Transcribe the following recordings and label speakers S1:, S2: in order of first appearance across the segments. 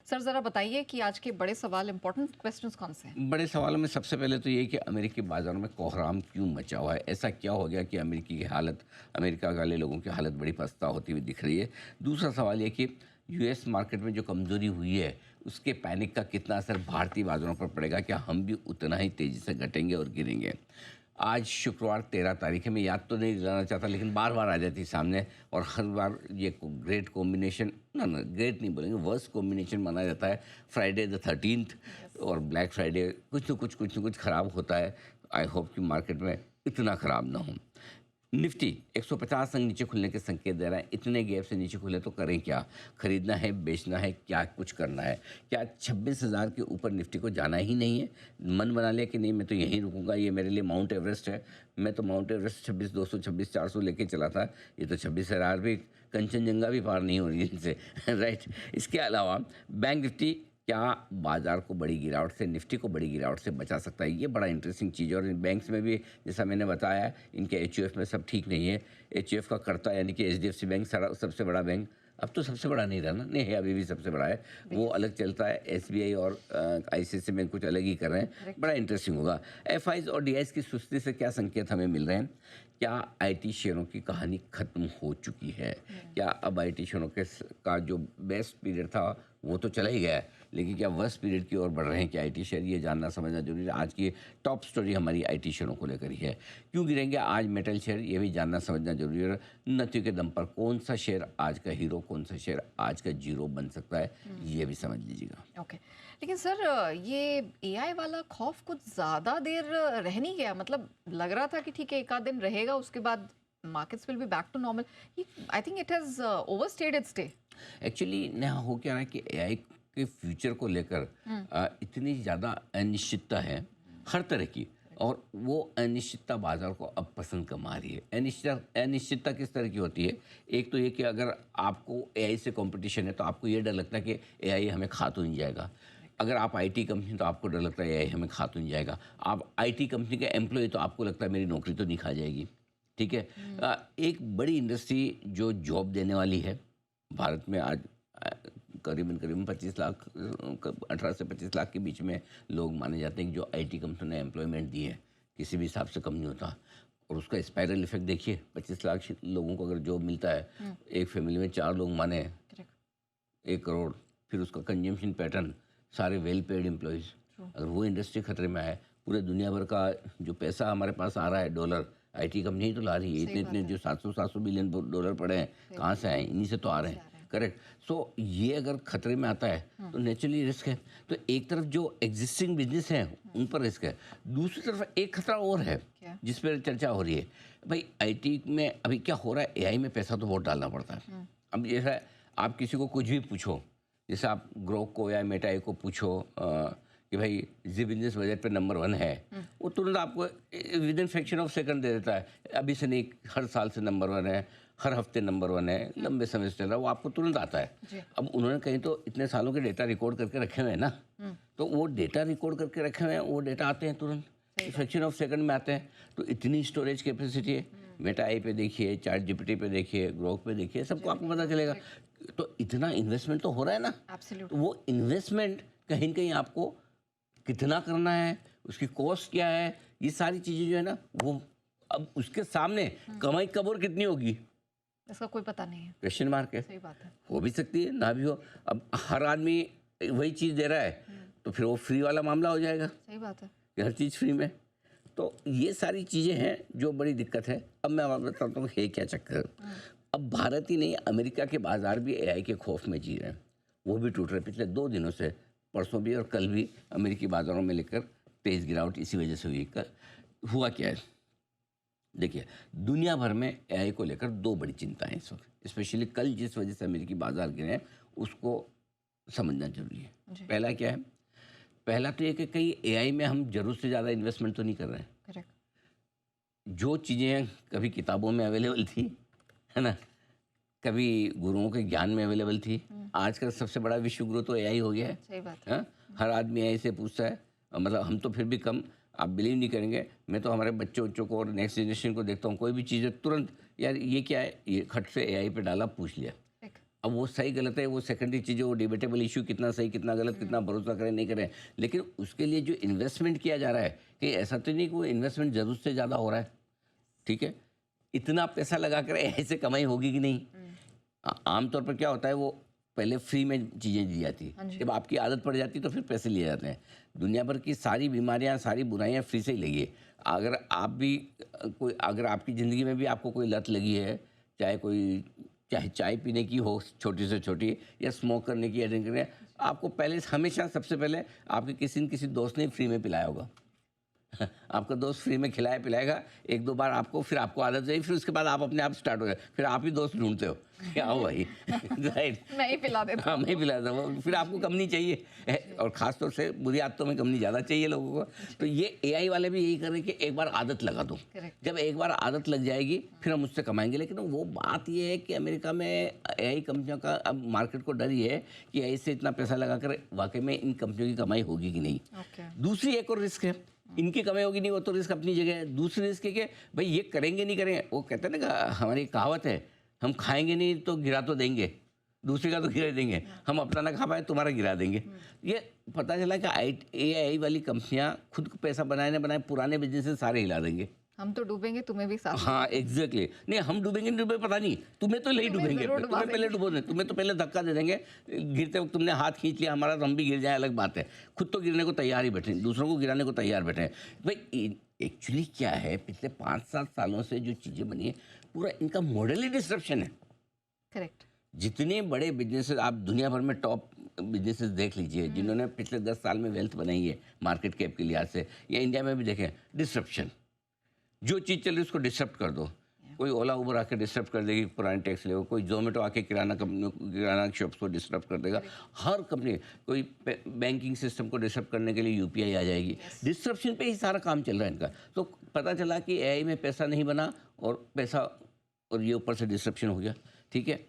S1: Sir ज़रा बताइए कि आज के बड़े सवाल इम्पोर्टेंट क्वेश्चंस कौन से हैं?
S2: बड़े सवालों में सबसे पहले तो ये कि अमेरिकी बाज़ारों में कोहराम क्यों मचा हुआ है? ऐसा क्या हो गया कि अमेरिका वाले लोगों की हालत बड़ी पस्ता होती हुई दिख रही है? दूसरा सवाल ये कि यूएस मार्केट में जो कमज़ोरी हुई है, उसके पैनिक का कितना असर भारतीय बाज़ारों पर पड़ेगा? क्या हम भी उतना ही तेज़ी से घटेंगे और गिरेंगे? आज शुक्रवार 13 तारीख है। मैं याद तो नहीं दिलाना चाहता, लेकिन बार-बार आ जाती है सामने और हर बार ये ग्रेट कॉम्बिनेशन ना ग्रेट नहीं बोलेंगे, वर्स्ट कॉम्बिनेशन माना जाता है। फ्राइडे द 13th और ब्लैक फ्राइडे कुछ न कुछ ख़राब होता है। आई होप कि मार्केट में इतना ख़राब ना हो। निफ्टी 150 अंक नीचे खुलने के संकेत दे रहा है। इतने गैप से नीचे खुले तो करें क्या? खरीदना है, बेचना है, क्या कुछ करना है? क्या 26,000 के ऊपर निफ्टी को जाना ही नहीं है? मन बना लिया कि नहीं, मैं तो यहीं रुकूंगा, ये मेरे लिए माउंट एवरेस्ट है। मैं तो माउंट एवरेस्ट 26,200 26,400 लेके चला था। ये तो 26,000 भी, कंचनजंगा भी पार नहीं हो रही है इनसे राइट। इसके अलावा बैंक निफ्टी क्या बाजार को बड़ी गिरावट से, निफ्टी को बड़ी गिरावट से बचा सकता है? ये बड़ा इंटरेस्टिंग चीज़ है। और इन बैंक्स में भी जैसा मैंने बताया, इनके एचयूएफ में सब ठीक नहीं है। एचयूएफ का कर्ता यानी कि एचडीएफसी बैंक सारा सबसे बड़ा बैंक, अब तो सबसे बड़ा नहीं रहा ना, नहीं है, अभी भी सबसे बड़ा है, वो अलग चलता है। एसबीआई और आईसीआईसी बैंक कुछ अलग ही कर रहे हैं। बड़ा इंटरेस्टिंग होगा। एफआईज और डीआईज की सुस्ती से क्या संकेत हमें मिल रहे हैं? क्या आईटी शेयरों की कहानी खत्म हो चुकी है? क्या अब आईटी शेयरों का जो बेस्ट पीरियड था वो तो चला ही गया है, लेकिन क्या वर्स्ट पीरियड की ओर बढ़ रहे हैं क्या आईटी शेयर? ये जानना समझना जरूरी है। आज की टॉप स्टोरी हमारी आईटी शेयरों को लेकर ही है। क्यों गिरेंगे आज मेटल शेयर, ये भी जानना समझना जरूरी है। नतीजों के दम पर कौन सा शेयर आज का हीरो, कौन सा शेयर आज का जीरो बन सकता है, ये भी समझ लीजिएगा।
S1: ओके, लेकिन सर ये एआई वाला खौफ कुछ ज़्यादा देर रह नहीं गया? मतलब लग रहा था कि ठीक है, एक आध दिन रहेगा, उसके बाद markets will be back to normal. I think it has overstayed its stay.
S2: Actually न हो क्या रहा है कि एआई के फ्यूचर को लेकर इतनी ज़्यादा अनिश्चितता है हर तरह की, और वो अनिश्चितता बाजार को अब पसंद कम आ रही है। अनिश्चितता किस तरह की होती है? एक तो ये कि अगर आपको एआई से कंपटीशन है तो आपको ये डर लगता है कि एआई हमें खा तो नहीं जाएगा। अगर आप आईटी कंपनी तो आपको डर लगता है एआई हमें खा तो नहीं जाएगा। आप आईटी कंपनी के एम्प्लॉय तो आपको लगता है मेरी नौकरी तो नहीं खा जाएगी। ठीक है। एक बड़ी इंडस्ट्री जो जॉब देने वाली है भारत में आज, अ, करीबन करीबन 25 लाख, 18 से 25 लाख के बीच में लोग माने जाते हैं कि जो आईटी कंपनी ने एम्प्लॉयमेंट दी है, किसी भी हिसाब से कम नहीं होता। और उसका स्पाइरल इफेक्ट देखिए, 25 लाख लोगों को अगर जॉब मिलता है, एक फैमिली में 4 लोग माने 1 करोड़, फिर उसका कंजम्पशन पैटर्न, सारे वेल पेड एम्प्लॉयज़, अगर वो इंडस्ट्री खतरे में आए, पूरे दुनिया भर का जो पैसा हमारे पास आ रहा है डॉलर, आईटी कंपनी ही तो ला रही है। इतने इतने जो 700 बिलियन डॉलर पड़े हैं, कहाँ से आए? इन्हीं से तो आ रहे हैं। करेक्ट। सो ये अगर खतरे में आता है तो नेचुरली रिस्क है। तो एक तरफ जो एग्जिस्टिंग बिजनेस है उन पर रिस्क है, दूसरी तरफ एक खतरा और है जिस पर चर्चा हो रही है। भाई आईटी में अभी क्या हो रहा है, एआई में पैसा तो बहुत डालना पड़ता है। अब जैसा आप किसी को कुछ भी पूछो, जैसे आप ग्रोक को या मेटा को पूछो कि भाई जी बिजनेस बजट पे नंबर 1 है, वो तुरंत आपको within fraction of second दे देता है। अभी से नहीं, हर साल से नंबर 1 है, हर हफ्ते नंबर 1 है, लंबे समय से चल रहा है, वो आपको तुरंत आता है। अब उन्होंने कहीं तो इतने सालों के डेटा रिकॉर्ड करके रखे हुए हैं ना, तो वो डेटा रिकॉर्ड करके रखे हुए हैं, वो डेटा आते हैं तुरंत, फ्रैक्शन ऑफ सेकंड में आते हैं। तो इतनी स्टोरेज कैपेसिटी है। मेटा आई पे देखिए, चैट जीपीटी पे देखिए, ग्रोक पे देखिए, सबको आपको पता चलेगा। तो इतना इन्वेस्टमेंट तो हो रहा है ना। तो वो इन्वेस्टमेंट कहीं न कहीं आपको कितना करना है, उसकी कॉस्ट क्या है, ये सारी चीज़ें जो है ना, वो अब उसके सामने कमाई कब और कितनी होगी,
S1: इसका कोई पता नहीं है।
S2: क्वेश्चन मार्क है।
S1: सही बात है।
S2: हो भी सकती है, ना भी हो। अब हर आदमी वही चीज़ दे रहा है, तो फिर वो फ्री वाला मामला हो जाएगा
S1: सही बात है।
S2: कि हर चीज़ फ्री में। तो ये सारी चीज़ें हैं जो बड़ी दिक्कत है। अब मैं आपको बताता हूँ है क्या चक्कर। अब भारत ही नहीं, अमेरिका के बाजार भी एआई के खौफ में जी रहे हैं, वो भी टूट रहे। पिछले 2 दिनों से, परसों भी और कल भी, अमेरिकी बाजारों में लेकर तेज़ गिरावट इसी वजह से हुई। हुआ क्या है देखिए, दुनिया भर में एआई को लेकर 2 बड़ी चिंताएं इस वक्त, स्पेशली कल जिस वजह से अमेरिकी बाजार गिरे हैं उसको समझना जरूरी है। पहला क्या है? पहला तो ये कि कहीं एआई में हम जरूरत से ज़्यादा इन्वेस्टमेंट तो नहीं कर रहे हैं।
S1: करेक्ट।
S2: जो चीज़ें कभी किताबों में अवेलेबल थी, है ना, कभी गुरुओं के ज्ञान में अवेलेबल थी, आज का सबसे बड़ा विश्व गुरु तो एआई हो गया है।
S1: सही बात है।
S2: हाँ? हर आदमी एआई से पूछता है। मतलब हम तो फिर भी कम, आप बिलीव नहीं करेंगे, मैं तो हमारे बच्चों को और नेक्स्ट जनरेशन को देखता हूँ, कोई भी चीज़ है तुरंत, यार ये क्या है, ये खट से एआई पे डाला, पूछ लिया। अब वो सही गलत है, वो सेकेंडरी चीज़ है, वो डिबेटेबल इशू, कितना सही कितना गलत, कितना भरोसा करें नहीं करें, लेकिन उसके लिए जो इन्वेस्टमेंट किया जा रहा है, कि ऐसा तो नहीं कि वो इन्वेस्टमेंट ज़रूरत से ज़्यादा हो रहा है, ठीक है, इतना पैसा लगा कर ऐसे कमाई होगी कि नहीं। आमतौर पर क्या होता है, वो पहले फ्री में चीज़ें दी जाती
S1: हाँ
S2: है,
S1: जी।
S2: जब आपकी आदत पड़ जाती है तो फिर पैसे लिए जाते हैं। दुनिया भर की सारी बीमारियां, सारी बुराइयां फ्री से ही लगी है। अगर आप भी कोई, अगर आपकी ज़िंदगी में भी आपको कोई लत लगी है, चाहे चाय पीने की हो छोटी से छोटी, या स्मोक करने की, या ड्रिंक करने, आपको पहले हमेशा सबसे पहले आपके किसी न किसी दोस्त ने फ्री में पिलाया होगा। आपका दोस्त फ्री में खिलाया पिलाएगा, एक दो बार आपको, फिर आपको आदत जाएगी, फिर उसके बाद आप अपने आप स्टार्ट हो जाए, फिर आप ही दोस्त ढूंढते हो कि आओ भाई राइट,
S1: मैं ही पिला देता
S2: हाँ मैं ही पिलाता हूँ, फिर आपको कम नहीं चाहिए और ख़ास तौर से बुरी आदतों में कम नहीं ज़्यादा चाहिए लोगों को। तो ये एआई वाले भी यही कर रहे हैं कि एक बार आदत लगा दो,
S1: Correct.
S2: जब एक बार आदत लग जाएगी फिर हम उससे कमाएंगे। लेकिन वो बात ये है कि अमेरिका में एआई कंपनियों का अब मार्केट को डर ये है कि एआई से इतना पैसा लगाकर वाकई में इन कंपनियों की कमाई होगी कि नहीं।
S1: ओके।
S2: दूसरी एक और रिस्क है, इनकी कमाई होगी नहीं, वो तो रिस्क अपनी जगह है। दूसरी रिस्क है कि भाई ये करेंगे नहीं करेंगे, वो कहते हैं ना, हमारी कहावत है, हम खाएंगे नहीं तो गिरा तो देंगे, दूसरे का तो गिरा देंगे, हम अपना ना खा पाए तुम्हारा गिरा देंगे। ये पता चला कि एआई वाली कंपनियां खुद को पैसा बनाए ना बनाए, पुराने बिजनेस सारे हिला देंगे।
S1: हम तो डूबेंगे, तुम्हें भी साथ
S2: हाँ एग्जैक्टली, नहीं हम डूबेंगे नहीं डूबे पता नहीं, तुम्हें तो नहीं
S1: तुम्हें
S2: डूबेंगे,
S1: जरूर डुबा
S2: तुम्हें पहले डुबो देंगे, तुम्हें तो पहले धक्का दे देंगे, गिरते वक्त तुमने हाथ खींच लिया हमारा तो हम भी गिर जाए अलग बात है, खुद तो गिरने को तैयार ही बैठे, दूसरों को गिराने को तैयार बैठे हैं। भाई एक्चुअली क्या है, पिछले 5-7 सालों से जो चीज़ें बनी है, पूरा इनका मॉडल ही डिस्ट्रप्शन है।
S1: करेक्ट।
S2: जितने बड़े बिजनेसेस आप दुनिया भर में टॉप बिजनेसेस देख लीजिए, जिन्होंने पिछले 10 साल में वेल्थ बनाई है मार्केट कैप के लिहाज से, या इंडिया में भी देखें, डिस्ट्रप्शन, जो चीज़ चल रही है उसको डिस्टर्ब कर दो। कोई ओला उबर आके डिस्टर्ब कर देगी पुराने टैक्स लेवल, कोई जोमेटो आके किराना कंपनियों, किराना शॉप्स को डिस्टर्ब कर देगा, हर कंपनी, कोई बैंकिंग सिस्टम को डिस्टर्ब करने के लिए यूपीआई आ जाएगी। डिस्ट्रप्शन पे ही सारा काम चल रहा है इनका। तो पता चला कि एआई में पैसा नहीं बना और पैसा, और ये ऊपर से डिस्ट्रप्शन हो गया, ठीक है।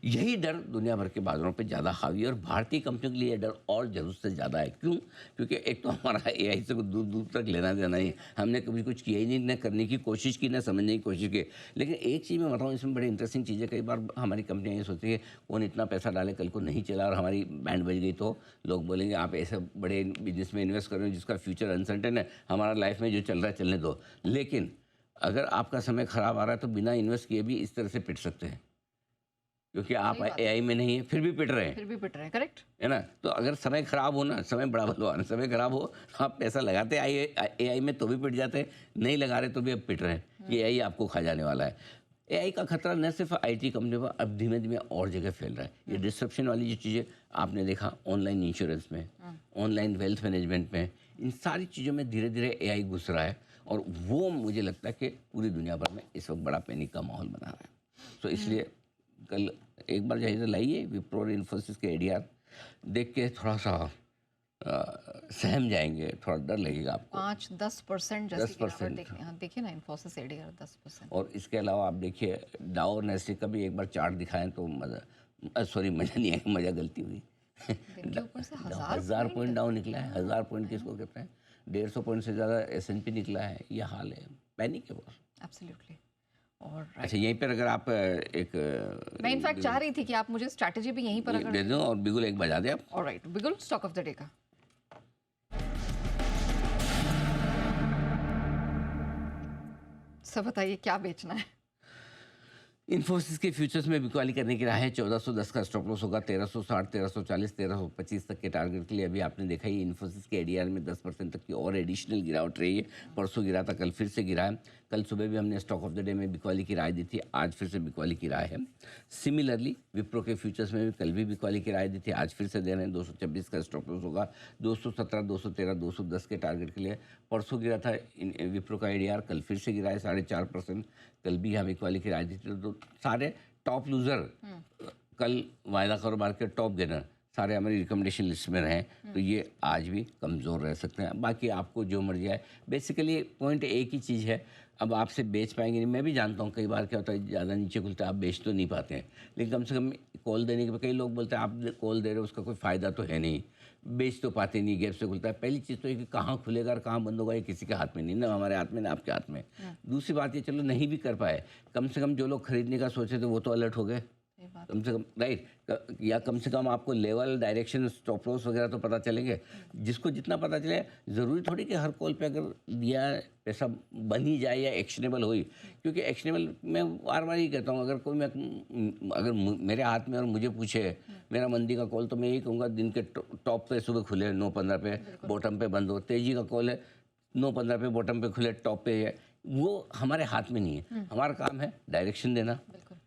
S2: यही डर दुनिया भर के बाजारों पे ज़्यादा हावी है, और भारतीय कंपनियों के लिए ये डर और ज़रूरत से ज़्यादा है। क्यों? क्योंकि एक तो हमारा एआई से दूर दूर तक लेना देना ही, हमने कभी कुछ किया ही नहीं, न करने की कोशिश की, न समझने की कोशिश की। लेकिन एक चीज़ मैं बताऊँ, इसमें बड़ी इंटरेस्टिंग चीज़ है, कई बार हमारी कंपनियाँ ये सोचती है कौन इतना पैसा डाले, कल को नहीं चला और हमारी बैंड बज गई तो लोग बोलेंगे आप ऐसे बड़े बिजनेस में इन्वेस्ट कर रहे हो जिसका फ्यूचर अनसर्टेन है, हमारा लाइफ में जो चल रहा है चलने दो। लेकिन अगर आपका समय ख़राब आ रहा है तो बिना इन्वेस्ट किए भी इस तरह से पिट सकते हैं, क्योंकि आप
S1: सही बात है।
S2: एआई में नहीं है फिर भी पिट रहे हैं,
S1: फिर भी पिट रहे हैं। करेक्ट।
S2: है ना। तो अगर समय खराब हो ना, समय बड़ा बलवान, समय खराब हो तो आप पैसा लगाते एआई में तो भी पिट जाते हैं, नहीं लगा रहे तो भी अब पिट रहे हैं कि एआई आपको खा जाने वाला है। एआई का खतरा न सिर्फ आईटी कंपनी पर, अब धीमे धीमे और जगह फैल रहा है। ये डिस्ट्रप्शन वाली जो चीज़ें आपने देखा, ऑनलाइन इंश्योरेंस में, ऑनलाइन वेल्थ मैनेजमेंट में, इन सारी चीज़ों में धीरे धीरे एआई घुस रहा है, और वो मुझे लगता है कि पूरी दुनिया भर में इस वक्त बड़ा पैनिक का माहौल बना रहा है। तो इसलिए कल एक बार जाइए लाइए विप्रो और इन्फोसिस के एडीआर, देख के थोड़ा सा सहम जाएंगे, थोड़ा डर लगेगा आपको।
S1: 5-10% जैसी
S2: 10%।
S1: गिरावट देखिए। हाँ, देखिए ना, इन्फोसिस एडीआर 10%।
S2: और इसके अलावा आप देखिए डाउ और नेस्टी का भी एक बार चार्ट दिखाएं तो मज़ा, सॉरी मज़ा नहीं आएगा, मज़ा गलती हुई।
S1: दिन के ऊपर से
S2: 1000 पॉइंट डाउन निकला है, 1000 पॉइंट किसको कहते हैं, 150 पॉइंट से ज़्यादा एसएनपी निकला है, ये हाल है, पैनिक है बहुत।
S1: एब्सोल्युटली। और
S2: अच्छा यहीं पर अगर आप एक
S1: मैं इनफैक्ट चाह रही थी कि आप मुझे स्ट्रैटेजी भी यहीं पर अगर
S2: दे दो और बिगुल एक बजा दे आप।
S1: ऑलराइट, बिगुल स्टॉक ऑफ द डे का। सब बताइए क्या बेचना है।
S2: इन्फोसिस के फ्यूचर्स में बिकवाली करने की राह है। 1410 का स्टॉप लॉस होगा, 1360, 1340, 1325 तक के टारगेट के लिए। अभी आपने देखा ही इन्फोसिस के एडीआर में 10% तक की और एडिशनल गिरावट रही है। परसों गिरा था, कल फिर से गिरा है। कल सुबह भी हमने स्टॉक ऑफ द डे में बिकवाली की राय दी थी, आज फिर से बिकवाली की राय है। सिमिलरली विप्रो के फ्यूचर्स में भी कल भी बिकवाली की राय दी थी, आज फिर से दे रहे हैं। 226 का स्टॉप लॉस होगा, 217, 213, 210 के टारगेट के लिए। परसों गिरा था विप्रो का एडीआर, कल फिर से गिरा है 4.5%। कल भी हम इक्वाली की राय दी थी। तो सारे टॉप लूज़र कल वायदा कारोबार के टॉप गेनर सारे हमारी रिकमेंडेशन लिस्ट में रहे, तो ये आज भी कमज़ोर रह सकते हैं। बाकी आपको जो मर्जी आए, बेसिकली पॉइंट एक ही चीज़ है, अब आपसे बेच पाएंगे नहीं। मैं भी जानता हूँ कई बार क्या होता है, ज़्यादा नीचे खुलता है, आप बेच तो नहीं पाते हैं, लेकिन कम से कम कॉल देने के, कई लोग बोलते हैं आप कॉल दे रहे हो उसका कोई फ़ायदा तो है नहीं, बेच तो पाते नहीं, गैप से खुलता है। पहली चीज़ तो ये कि कहाँ खुलेगा और कहाँ बंद होगा ये किसी के हाथ में नहीं, ना हमारे हाथ में ना आपके हाथ में। दूसरी बात ये, चलो नहीं भी कर पाए, कम से कम जो लोग खरीदने का सोचे थे वो तो अलर्ट हो गए,
S1: बात।
S2: कम से कम राइट, या कम से कम आपको लेवल, डायरेक्शन, स्टॉप लॉस वगैरह तो पता चलेंगे। जिसको जितना पता चले, ज़रूरी थोड़ी कि हर कॉल पे अगर दिया पैसा बन ही जाए या एक्शनेबल हो ही, क्योंकि एक्शनेबल मैं बार बार ही कहता हूँ, अगर कोई अगर मेरे हाथ में और मुझे पूछे मेरा मंदी का कॉल, तो मैं यही कहूँगा दिन के टॉप पे सुबह खुले 9:15 पे, बॉटम पे बंद हो। तेजी का कॉल है 9:15 पे, बॉटम पे खुले, टॉप पे है, वो हमारे हाथ में नहीं है। हमारा काम है डायरेक्शन देना,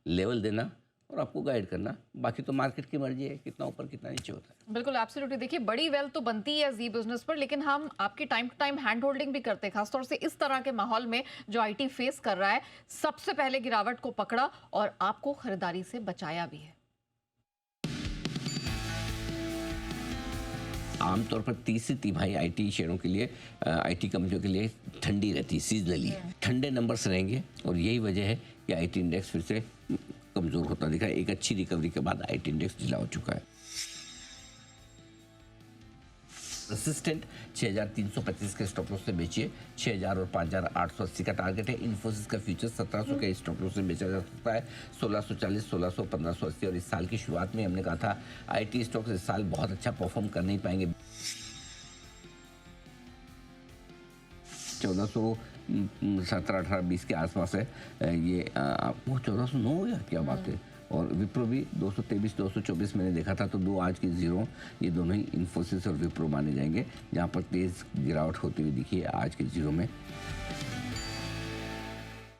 S2: लेवल देना और आपको गाइड करना। बाकी तो मार्केट की मर्जी है, कितना ऊपर कितना नीचे होता है।
S1: बिल्कुल एब्सोल्युटली। देखिए, बड़ी वेल्थ तो बनती है जी बिजनेस पर, लेकिन हम आपकी time to time hand holding भी करते हैं, खासतौर से इस तरह के माहौल में जो आईटी फेस कर रहा है। सबसे पहले गिरावट को पकड़ा और आपको खरीदारी से बचाया भी है।
S2: आमतौर पर तीसरी तिमाही आईटी शेयरों के लिए, आईटी कंपनियों के लिए ठंडी रहती है, सीजनली ठंडे नंबर्स रहेंगे, और यही वजह है कि आईटी इंडेक्स फिर से कमज़ोर होता दिखा है। एक अच्छी रिकवरी के बाद आईटी इंडेक्स ढीला हो चुका है। रेसिस्टेंट 6325 के स्टॉप लॉस से बेचिए, 6000 और 5880 का टारगेट है। इन्फोसिस का फ्यूचर 1700 के स्टॉप लॉस से बेचा जा सकता है, 1640, 1600, 1580। और इस साल की शुरुआत में हमने कहा था आईटी स्टॉक्स इस साल बहुत अच्छा परफॉर्म कर नहीं पाएंगे। 1417, 18, 20 के आसपास है ये। वो 1409 हो गया, क्या बात है। और विप्रो भी 223, 224 मैंने देखा था, तो दो आज की जीरो, ये दोनों ही इन्फोसिस और विप्रो माने जाएंगे, जहाँ पर तेज़ गिरावट होती हुई दिखी है आज के जीरो में।